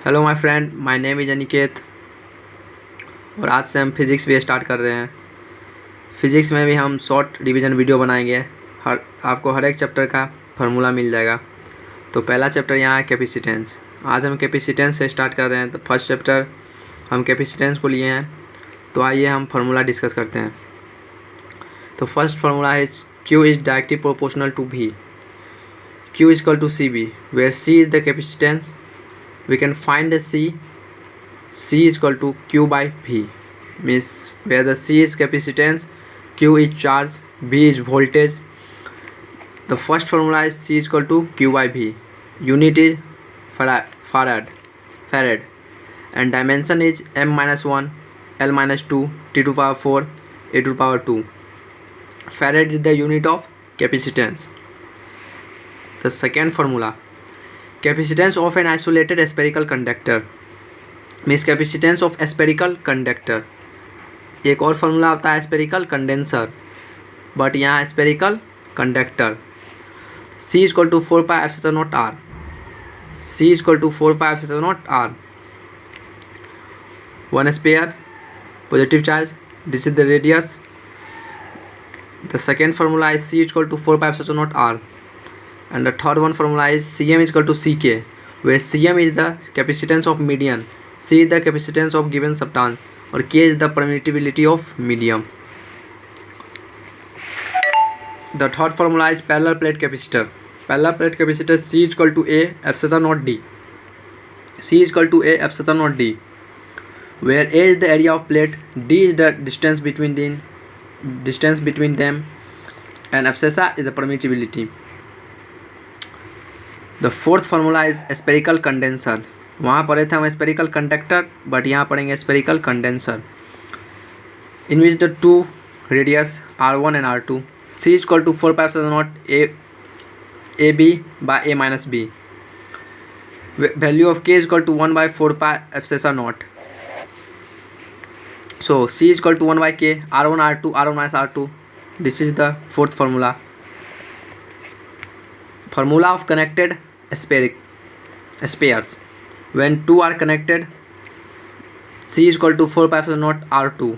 Hello my friend, my name is Aniket और आज से हम फिज़िक्स भी स्टार्ट कर रहे हैं। फिज़िक्स में भी हम शॉर्ट रिवीजन वीडियो बनाएंगे। आपको हर एक चैप्टर का फार्मूला मिल जाएगा। तो पहला चैप्टर यहाँ है कैपेसिटेंस। आज हम कैपेसिटेंस से स्टार्ट कर रहे हैं। तो फर्स्ट चैप्टर हम कैपेसिटेंस को लिए हैं। तो आइए हम फार्मूला डिस्कस करते हैं। तो फर्स्ट फार्मूला है Q is directly proportional to V। Q is equal to CV, where C is the capacitance. We can find the C is equal to Q by V, means where the C is capacitance, Q is charge, V is voltage. The first formula is C is equal to Q by V. Unit is farad, and dimension is m minus 1, l minus 2, t to the power 4, a to the power 2. Farad is the unit of capacitance. The second formula, capacitance of an isolated spherical conductor, means capacitance of spherical conductor. एक और फार्मूला होता है spherical condenser, but यहाँ spherical conductor. C is equal to 4 pi epsilon naught R. C is equal to 4 pi epsilon naught R. One sphere positive charge, this is the radius. The second formula is C is equal to 4 pi epsilon naught R. And the third one formula is Cm is equal to Ck, where Cm is the capacitance of medium, C is the capacitance of given substance, or K is the permittivity of medium. The third formula is parallel plate capacitor. Parallel plate capacitor C is equal to A epsilon naught D. C is equal to A epsilon naught D, where A is the area of plate, D is the distance between them, and epsilon is the permittivity. The fourth formula is spherical condenser. वहाँ पढ़े थे हम spherical conductor, but यहाँ पढ़ेंगे spherical condenser, in which the two radius R1 and R2. C is equal to 4 pi epsilon naught a b by a minus b. Value of K is equal to 1 by 4 pi epsilon naught. So C is equal to 1 by K, R1 R2, R1 minus R2. This is the fourth formula. Formula of connected spheres. When two are connected, C is equal to 4 pi epsilon naught R2.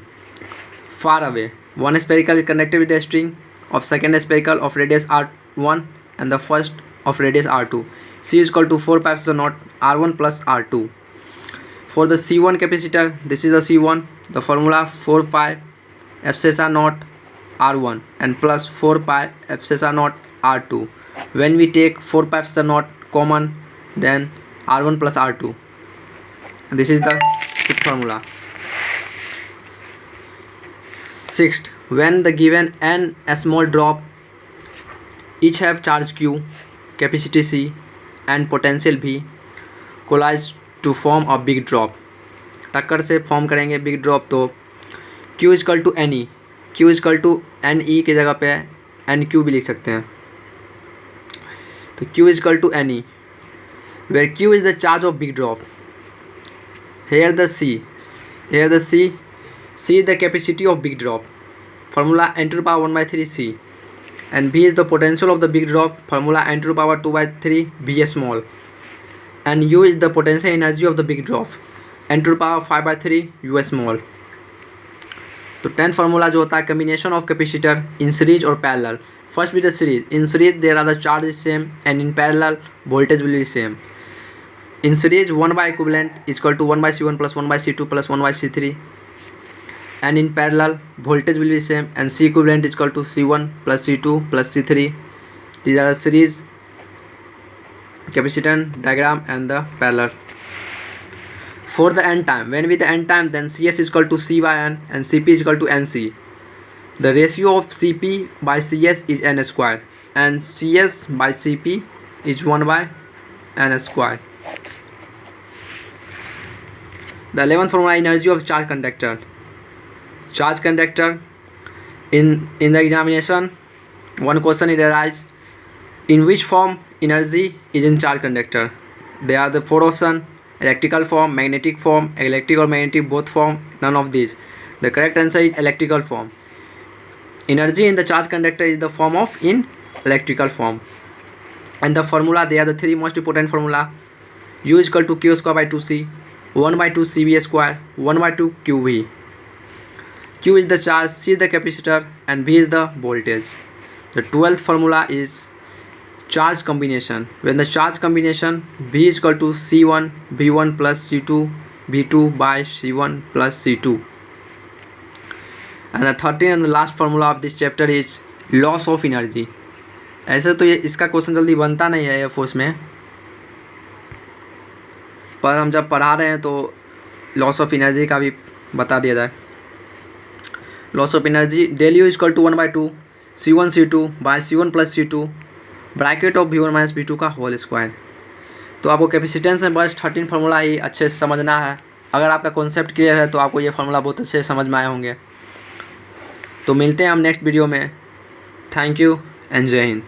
Far away, one spherical is connected with a string of second spherical of radius R1 and the first of radius R2. C is equal to 4 pi epsilon naught R1 plus R2. For the C1 capacitor, this is the C1. The formula 4 pi epsilon naught R1 and plus 4 pi epsilon naught R2. When we take 4 pi epsilon naught common, then R1 plus R2. This is the fifth formula. Sixth, when the given n a small drop each have charge Q, capacity C and potential V collide to form a big drop. टक्कर से form करेंगे big drop. तो Q is equal to NE. Q is equal to NE की जगह पे NQ भी लिख सकते हैं. तो Q is equal to NE, where Q is the charge of big drop. Here the C is the capacity of big drop. Formula n to the power 1 by 3 C. And V is the potential of the big drop. Formula n to the power 2 by 3 V small. And U is the potential energy of the big drop. N to the power 5 by 3 U small. तो 10th formula जो होता है combination of capacitor in series or parallel. First with the series. In series there are the charge is same, and in parallel voltage will be same. In series 1 by equivalent is equal to 1 by C1 plus 1 by C2 plus 1 by C3, and in parallel voltage will be same, and C equivalent is equal to C1 plus C2 plus C3. These are the series capacitance diagram and the parallel. For the n time, when with the n time, then CS is equal to C by n and CP is equal to NC. The ratio of Cp by Cs is n square, and Cs by Cp is 1 by n square. The 11th formula, energy of charge conductor. Charge conductor, in the examination, one question is arise, in which form energy is in charge conductor. There are the 4 options: electrical form, magnetic form, electric or magnetic both form, none of these. The correct answer is electrical form. Energy in the charge conductor is the form of in electrical form. And the formula, they are the three most important formula. U equal to Q square by 2C, 1/2 CV square, 1/2 QV. Q is the charge, C is the capacitor, and V is the voltage. The 12th formula is charge combination. When the charge combination V is equal to C1 V1 plus C2 V2 by C1 plus C2. And the 13th and the last formula of this chapter is loss of energy. ऐसे तो ये इसका question जल्दी बनता नहीं है air force में, पर हम जब पढ़ा रहे हैं तो लॉस ऑफ एनर्जी का भी बता दिया जाए. Loss of energy del u equal to 1/2 C1 C2 by C1 plus C2 bracket of V1 minus V2 का होल स्क्वायर. तो आपको कैपेसिटेंस में बस 13 फार्मूला ही अच्छे से समझना है. अगर आपका कॉन्सेप्ट क्लियर है तो आपको ये फार्मूला बहुत अच्छे से समझ में आए होंगे. तो मिलते हैं हम नेक्स्ट वीडियो में. थैंक यू एंड जय हिंद.